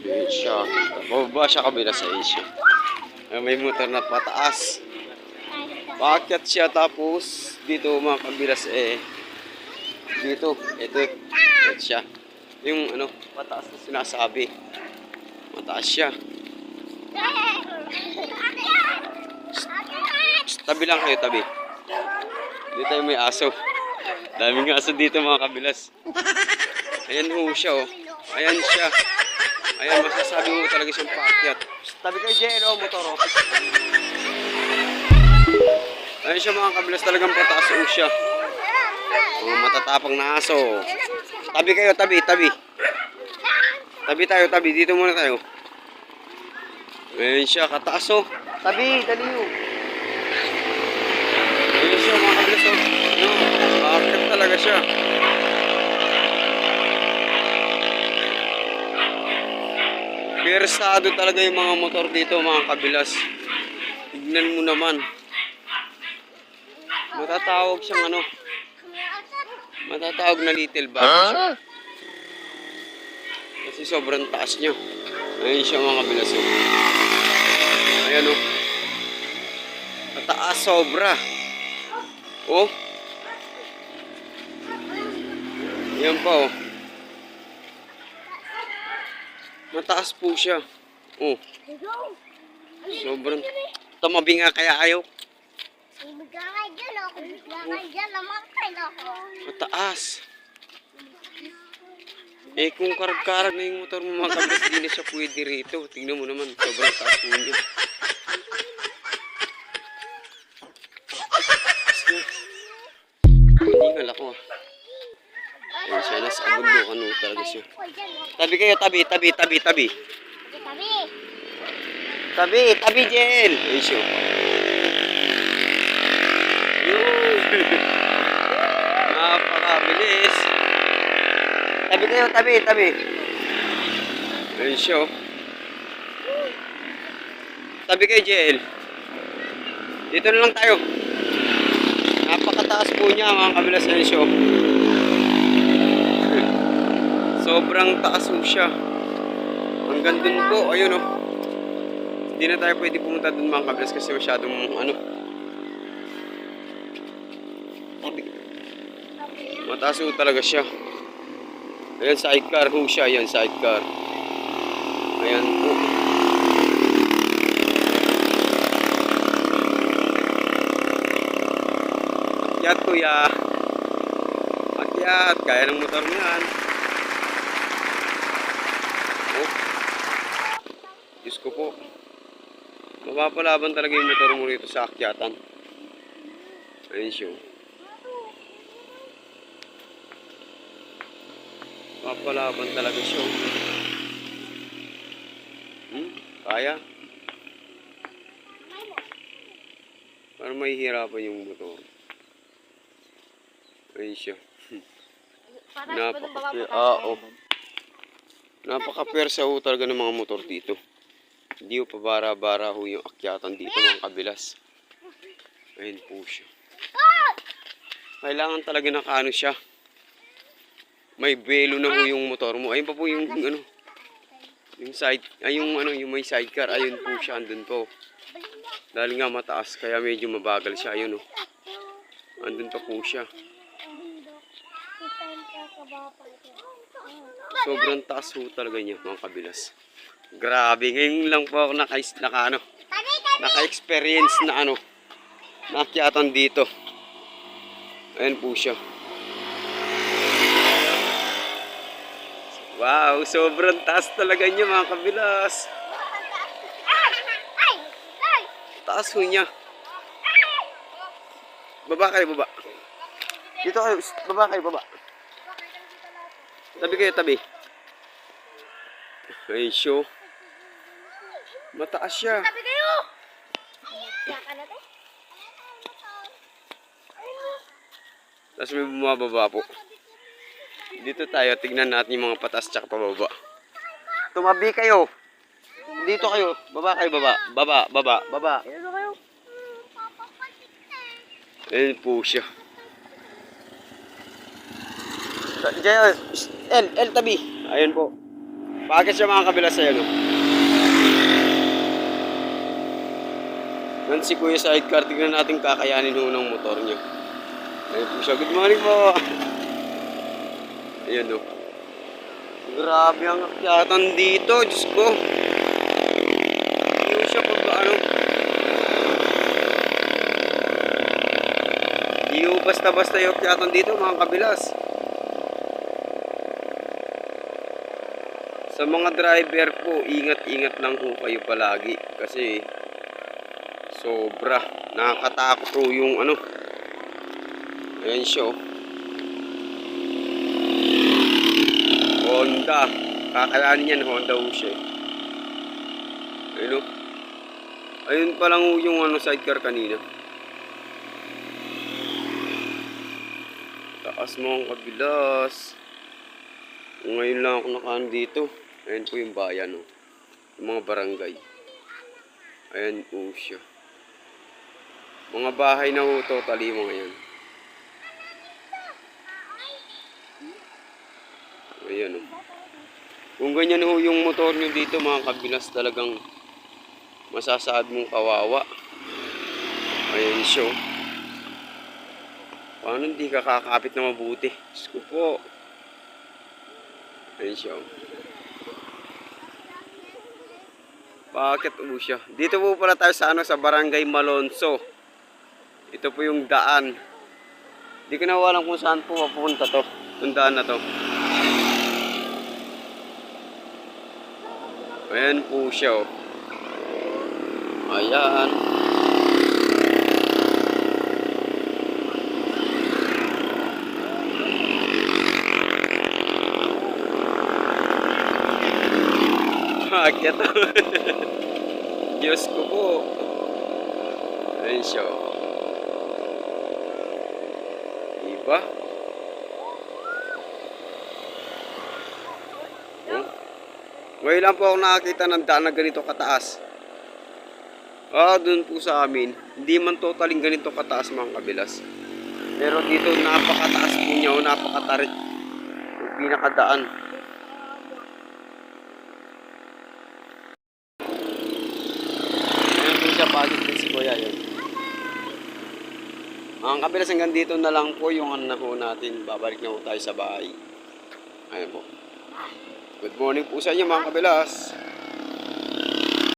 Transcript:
Ayan siya. Bababa siya kabila sa siya. May motor na pataas. Paakyat siya tapos dito mga kabilas dito, ito siya. Yung ano, pataas na sinasabi. Mataas siya. Tabi lang kayo, tabi. Dito tayo may aso. Daming aso dito mga kabilas. Ayan ho siya oh. Ayan siya. Ayan, masasabi mo talaga siyang paakyat. Tabi kayo, JL, oh, motor oh. Ayan siya mga kabilas, talagang pataas ho siya. Oh, matatapang na aso. Tabi kayo, tabi, tabi. Tabi tayo, tabi. Dito muna tayo. Ayan siya, kataas oh. Tabi, dali oh. Ayan siya mga kabilas oh. No, paakyat talaga siya. Persado talaga yung mga motor dito mga kabilas. Tignan mo naman. Matatawag siyang ano. Matatawag na little bag siya. Kasi sobrang taas niya. Ayan siya mga kabilas. Ayan o. Mataas sobra. Oh. Ayan pa oh. Mataas po siya. Oh. Sobrang tumabi nga kaya ayaw. Mataas. Kung karag-karag na yung motor mo mga kablas, hindi na siya pwede rito. Tingnan mo naman, sobrang taas po niya. Hindi nga ako ah. Ayan siya, nasa abundukan mo talaga siya. Tabi kayo, tabi, tabi, tabi, tabi. Tabi, tabi, Jen. Ayan siya. Napakabilis. Tabi kayo, tabi, tabi. Ayan siya. Tabi kayo, JL. Dito na lang tayo. Napakataas po niya mga kabilas. Ayan siya. Sobrang taas po siya. Hanggang dun po, ayun oh. Hindi na tayo pwede pumunta dun mga kabilas kasi masyadong ano. Mataas po talaga siya. Ayan, sidecar ho siya. Ayan, sidecar. Ayan po. Akyat kuya. Akyat. Kaya ng motor mo yan. Oh. Diyos ko po. Mapapalaban talaga yung motor mo rito sa akyatan. Ayan siya. Mapapalaban talaga siya. Kaya? Parang mahihirapan yung motor. Ayan siya. Napaka-persa ho talaga ng mga motor dito. Hindi ho pabara-bara ho yung akyatan dito mga kabilas. Ayan po siya. Kailangan talaga nakaano siya. May belo na ho yung motor mo. Ayun pa po yung ano. Yung side, yung ano, yung may sidecar. Ayun po siya, andun po. Dahil nga mataas, kaya medyo mabagal siya. Ayun oh. Andun pa po siya. Sobrang taas ho talaga niya mga kabilas. Grabe, ngayon lang po ako naka-experience na ano, naakyatan dito. Ayan po siya. Wow, sobrang taas talaga niya mga kabilas. Taas ho niya. Baba kayo, baba. Dito kayo, baba kayo, baba. Tabi kayo, tabi. Ay, show. Mataas siya. Tabi kayo! Tapos may bumababa po. Dito tayo, tignan natin yung mga pataas tsaka pababa. Tumabi kayo. Dito kayo. Baba kayo, baba. Baba, baba, baba. Ayan po siya. L, tabi. Ayan po. Bakit siya mga kabilas sa'yo, no? Nan si Kuya Sidecar, tignan natin kakayanin ho ng motor niya. Ayun po siya. Good morning po. Ayun, no. Grabe ang akyatan dito. Diyos ko. Ayun siya pag ano. Di ho basta-basta yung akyatan dito mga kabilas. Sa mga driver po, ingat-ingat lang po kayo palagi. Kasi sobra. Nakakatakot po yung ano. Ayan siya. Honda. Kakayanin yan. Honda ho siya. Ayun o. Ayun pa lang ho yung ano, sidecar kanina. Taas mo ang kabilas. Ngayon lang ako nakaan dito. Ayan po yung bayan. Oh. Yung mga barangay. Ayan po siya. Mga bahay na ho totally mga yan. Ayan oh. Kung ganyan ho yung motor nyo dito mga kabilas, talagang masasaad mong kawawa. Ayan siya. Paano hindi ka kakapit na mabuti? Diyos ko po. Ayan siya. Bakit po siya? Dito po pala tayo sa ano, sa Barangay Malonzo. Ito po yung daan. Hindi ko na alam kung saan po mapupunta to. Yung daan na to. Ayan po siya. Oh. Ayan. Akyat. Diyos ko po. Ayan siya. Diba? Oh. Ngayon lang po ako nakakita ng daan na ganito kataas. Dun po sa amin. Hindi man totaling ganito kataas mga kabilas. Pero dito napakataas po niya o napakatarik. Yung pinakadaan. Pagod din si Kuya yun. Ang kabilas hanggang dito na lang po yung ano na po natin. Babalik na po tayo sa bahay. Ayan po. Good morning po sa inyo mga kabilas.